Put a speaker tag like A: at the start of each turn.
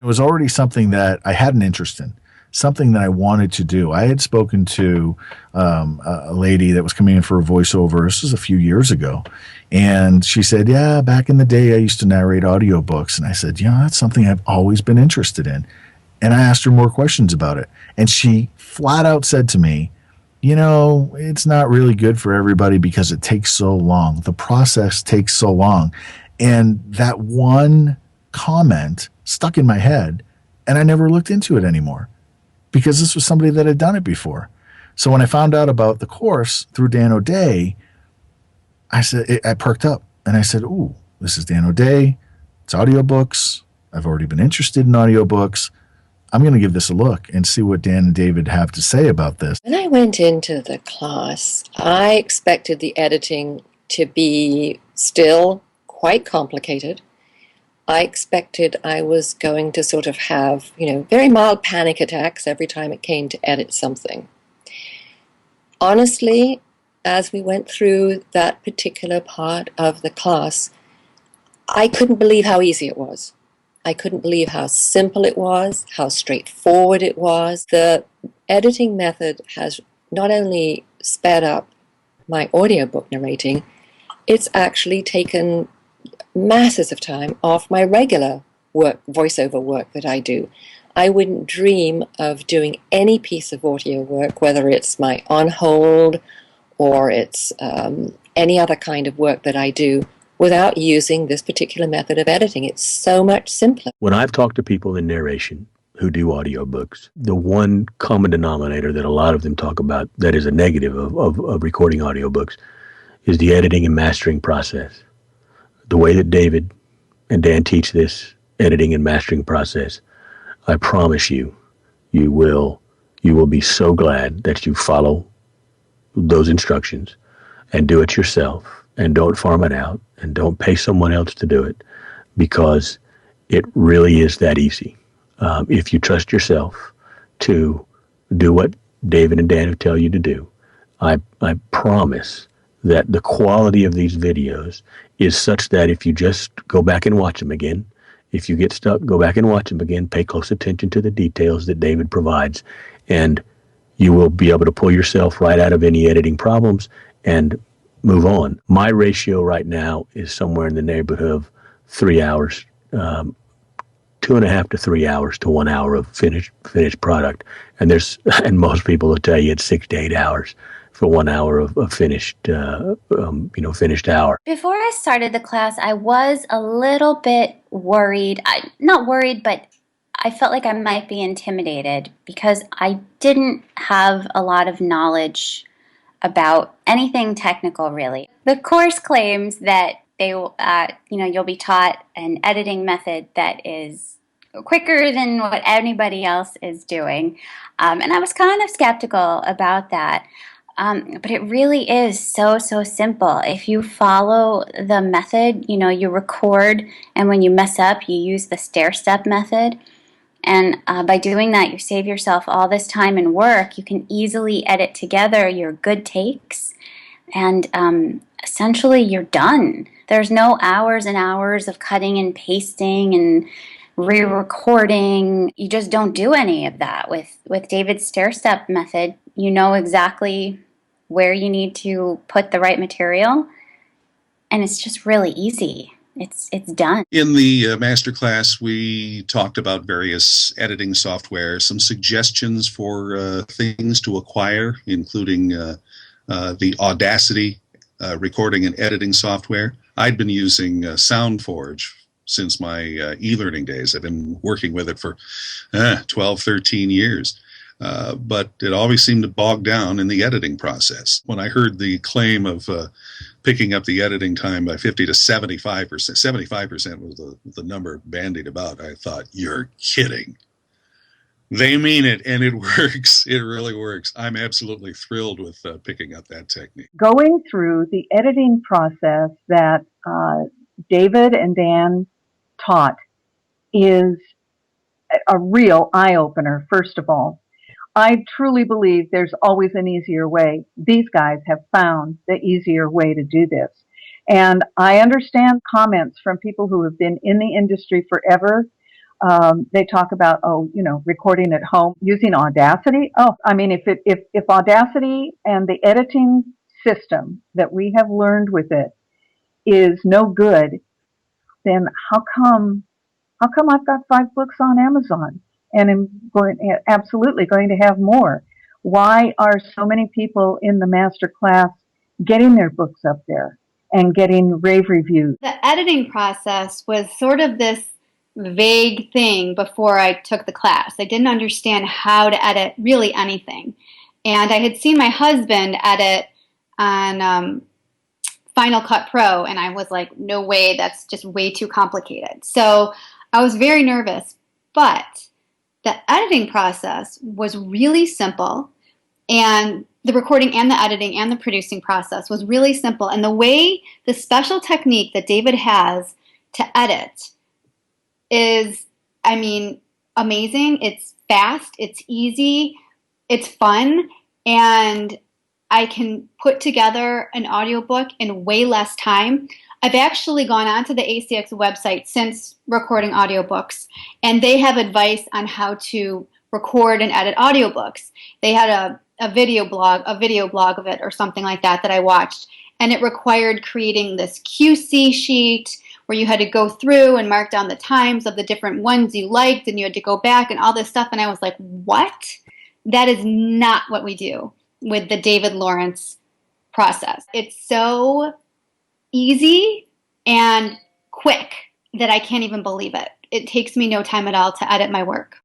A: It was already something that I had an interest in, something that I wanted to do. I had spoken to a lady that was coming in for a voiceover. This was a few years ago. And she said, yeah, back in the day, I used to narrate audiobooks. And I said, that's something I've always been interested in. And I asked her more questions about it. And she flat out said to me, it's not really good for everybody because it takes so long. The process takes so long. And that one comment stuck in my head, and I never looked into it anymore because this was somebody that had done it before. So when I found out about the course through Dan O'Day, I perked up and I said, ooh, this is Dan O'Day. It's audiobooks. I've already been interested in audiobooks. I'm going to give this a look and see what Dan and David have to say about this.
B: When I went into the class, I expected the editing to be still quite complicated. I expected I was going to sort of have, very mild panic attacks every time it came to edit something. Honestly, as we went through that particular part of the class, I couldn't believe how easy it was. I couldn't believe how simple it was, how straightforward it was. The editing method has not only sped up my audiobook narrating, it's actually taken masses of time off my regular work, voiceover work that I do. I wouldn't dream of doing any piece of audio work, whether it's my on hold or it's any other kind of work that I do, without using this particular method of editing. It's so much simpler.
C: When I've talked to people in narration who do audiobooks, the one common denominator that a lot of them talk about that is a negative of recording audiobooks is the editing and mastering process. The way that David and Dan teach this editing and mastering process, I promise you, you will be so glad that you follow those instructions and do it yourself and don't farm it out and don't pay someone else to do it, because it really is that easy. If you trust yourself to do what David and Dan tell you to do, I promise that the quality of these videos is such that if you just go back and watch them again, if you get stuck, go back and watch them again, pay close attention to the details that David provides, and you will be able to pull yourself right out of any editing problems and move on. My ratio right now is somewhere in the neighborhood of 3 hours, 2.5 to 3 hours to 1 hour of finished product. And most people will tell you it's 6 to 8 hours for 1 hour of finished hour.
D: Before I started the class, I was a little bit worried. Not worried, but I felt like I might be intimidated because I didn't have a lot of knowledge about anything technical, really. The course claims that you'll be taught an editing method that is quicker than what anybody else is doing, and I was kind of skeptical about that. But it really is so simple. If you follow the method, you record, and when you mess up, you use the stair-step method. And by doing that, you save yourself all this time and work. You can easily edit together your good takes, and essentially you're done. There's no hours and hours of cutting and pasting and re-recording. You just don't do any of that. With David's stair-step method, you know exactly where you need to put the right material, and it's just really easy. It's done.
E: In the masterclass, we talked about various editing software, some suggestions for things to acquire, including the Audacity recording and editing software. I'd been using SoundForge since my e-learning days. I've been working with it for 12, 13 years. But it always seemed to bog down in the editing process. When I heard the claim of picking up the editing time by 50 to 75%, 75% was the number bandied about, I thought, you're kidding. They mean it, and it works. It really works. I'm absolutely thrilled with picking up that technique.
F: Going through the editing process that David and Dan taught is a real eye-opener, first of all. I truly believe there's always an easier way. These guys have found the easier way to do this. And I understand comments from people who have been in the industry forever They talk about, recording at home using Audacity. Oh, I mean, if Audacity and the editing system that we have learned with it is no good, then how come I've got 5 books on Amazon and am absolutely going to have more? Why are so many people in the master class getting their books up there and getting rave reviews?
G: The editing process was sort of this vague thing before I took the class. I didn't understand how to edit really anything. And I had seen my husband edit on Final Cut Pro, and I was like, no way, that's just way too complicated. So I was very nervous, but the editing process was really simple, and the recording and the editing and the producing process was really simple. And the special technique that David has to edit is, amazing. It's fast, it's easy, it's fun, and I can put together an audiobook in way less time. I've actually gone onto the ACX website since recording audiobooks, and they have advice on how to record and edit audiobooks. They had a video blog of it or something like that I watched, and it required creating this QC sheet where you had to go through and mark down the times of the different ones you liked, and you had to go back and all this stuff. And I was like, what? That is not what we do with the David Lawrence process. It's so easy and quick that I can't even believe it. It takes me no time at all to edit my work.